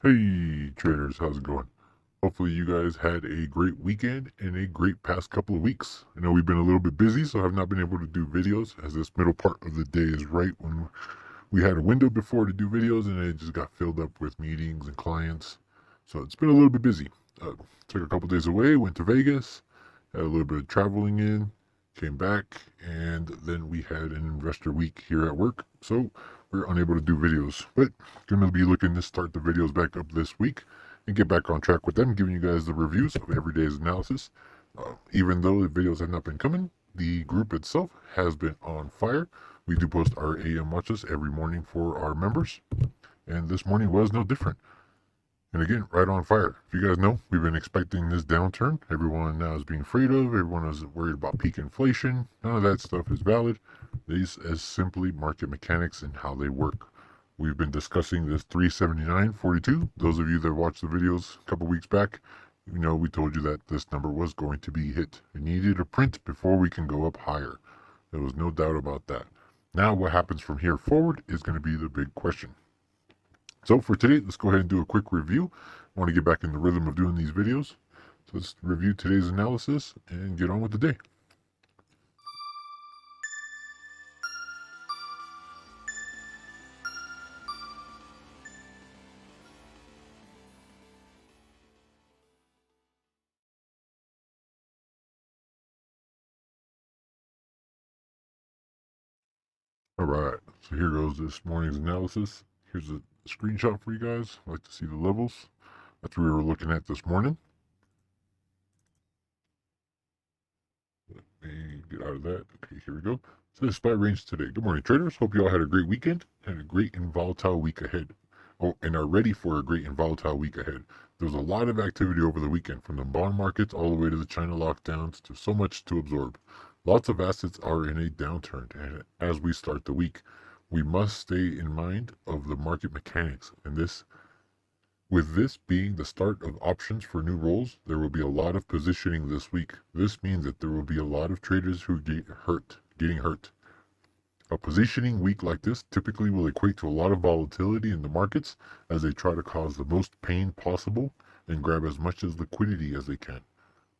Hey traders, how's it going? Hopefully you guys had a great weekend and a great past couple of weeks. I know we've been a little bit busy, so I've not been able to do videos as this middle part of the day is right when we had a window before to do videos and it just got filled up with meetings and clients. So it's been a little bit busy. Took a couple days away, went to Vegas, had a little bit of traveling in, came back, and then we had an investor week here at work. So we're unable to do videos, but gonna be looking to start the videos back up this week and get back on track with them, giving you guys the reviews of every day's analysis. Even though the videos have not been coming, the group itself has been on fire. We do post our AM watches every morning for our members, and this morning was no different. And again, right on fire. If you guys know, we've been expecting this downturn. Everyone now is being afraid of. Everyone is worried about peak inflation. None of that stuff is valid. These is simply market mechanics and how they work. We've been discussing this 379.42. Those of you that watched the videos a couple weeks back, you know we told you that this number was going to be hit. It needed a print before we can go up higher. There was no doubt about that. Now what happens from here forward is going to be the big question. So for today, let's go ahead and do a quick review. I want to get back in the rhythm of doing these videos. So let's review today's analysis and get on with the day. All right, so here goes this morning's analysis. Here's a screenshot for you guys. I like to see the levels. That's what we were looking at this morning. Let me get out of that. Okay, here we go. So the SPY range today. Good morning, traders. Hope you all had a great weekend and a great and volatile week ahead. Oh, and are ready for a great and volatile week ahead. There was a lot of activity over the weekend, from the bond markets all the way to the China lockdowns, to so much to absorb. Lots of assets are in a downturn, and as we start the week, we must stay in mind of the market mechanics. And with this being the start of options for new roles, there will be a lot of positioning this week. This means that there will be a lot of traders who getting hurt. A positioning week like this typically will equate to a lot of volatility in the markets as they try to cause the most pain possible and grab as much as liquidity as they can.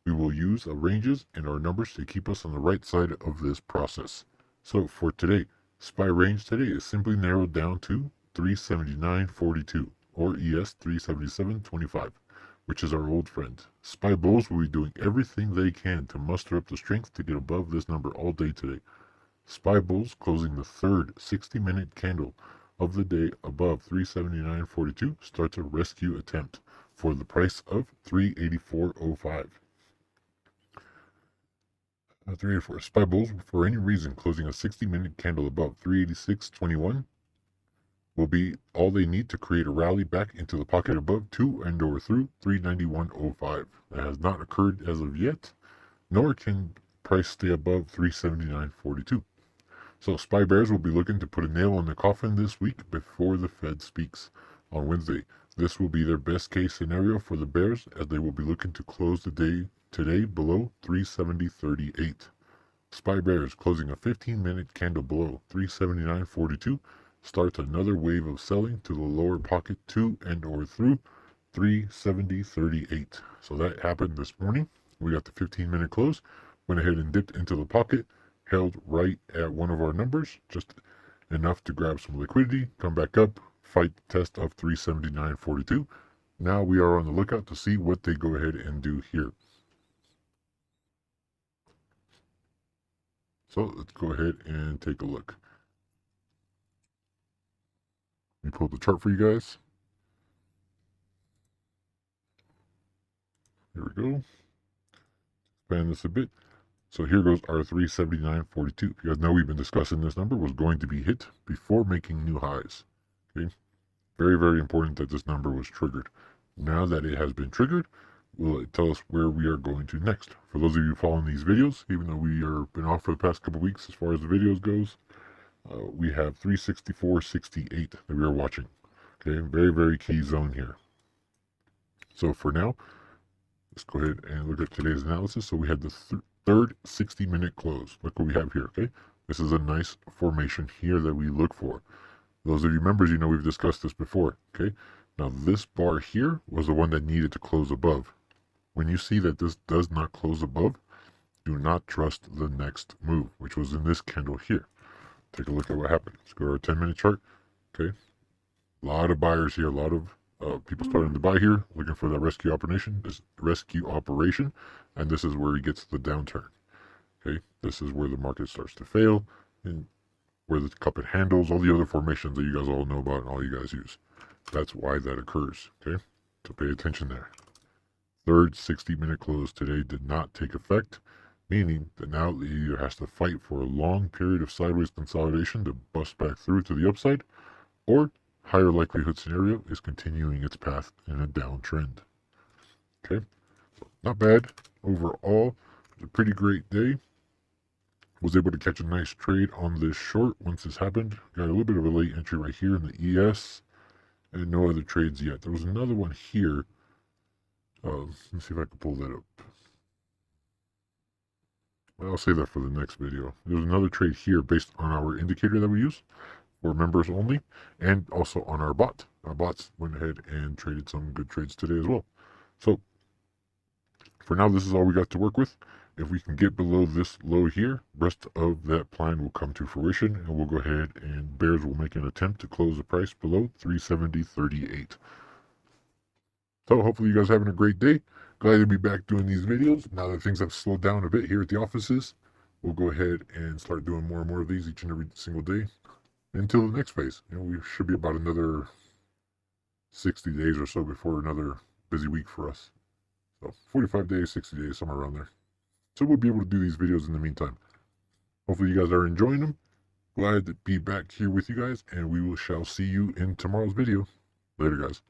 We will use our ranges and our numbers to keep us on the right side of this process. So for today, SPY range today is simply narrowed down to 379.42 or ES 377.25, which is our old friend. SPY bulls will be doing everything they can to muster up the strength to get above this number all day today. SPY bulls closing the third 60-minute candle of the day above 379.42 starts a rescue attempt for the price of 384.05. 384. SPY bulls, for any reason, closing a 60-minute candle above 386.21 will be all they need to create a rally back into the pocket above to and or through 391.05. That has not occurred as of yet, nor can price stay above 379.42. So SPY bears will be looking to put a nail in the coffin this week before the Fed speaks on Wednesday. This will be their best case scenario for the bears, as they will be looking to close the day today below 370.38. SPY bears closing a 15-minute candle below 379.42 starts another wave of selling to the lower pocket to and or through 370.38. So that happened this morning. We got the 15-minute close, went ahead and dipped into the pocket, held right at one of our numbers, just enough to grab some liquidity, come back up, fight the test of 379.42. Now we are on the lookout to see what they go ahead and do here. So let's go ahead and take a look. Let me pull up the chart for you guys. Here we go. Expand this a bit. So here goes our 379.42. You guys know we've been discussing this number was going to be hit before making new highs. Okay. Very, very important that this number was triggered. Now that it has been triggered, will it tell us where we are going to next? For those of you following these videos, even though we are been off for the past couple weeks as far as the videos goes, we have 364.68 that we are watching. Okay, very, very key zone here. So for now, let's go ahead and look at today's analysis. So we had the third 60-minute close. Look what we have here, okay? This is a nice formation here that we look for. Those of you members, you know we've discussed this before, okay? Now this bar here was the one that needed to close above. When you see that this does not close above, do not trust the next move, which was in this candle here. Take a look at what happened. Let's go to our 10-minute chart. Okay, a lot of buyers here, a lot of people starting to buy here, looking for that rescue operation. And this is where he gets the downturn. Okay, this is where the market starts to fail, and where the cup and handles, all the other formations that you guys all know about and all you guys use. That's why that occurs. Okay, so pay attention there. Third 60-minute close today did not take effect, meaning that now it either has to fight for a long period of sideways consolidation to bust back through to the upside, or higher likelihood scenario is continuing its path in a downtrend. Okay, not bad overall. It's a pretty great day. Was able to catch a nice trade on this short once this happened. Got a little bit of a late entry right here in the ES, and no other trades yet. There was another one here. Let me see if I can pull that up. I'll save that for the next video. There's another trade here based on our indicator that we use for members only, and also on our bot. Our bots went ahead and traded some good trades today as well. So for now, this is all we got to work with. If we can get below this low here, rest of that plan will come to fruition, and we'll go ahead and bears will make an attempt to close the price below 370.38. So hopefully you guys are having a great day. Glad to be back doing these videos. Now that things have slowed down a bit here at the offices, we'll go ahead and start doing more and more of these each and every single day until the next phase. We should be about another 60 days or so before another busy week for us. So 45 days, 60 days, somewhere around there. So we'll be able to do these videos in the meantime. Hopefully you guys are enjoying them. Glad to be back here with you guys, and we shall see you in tomorrow's video. Later, guys.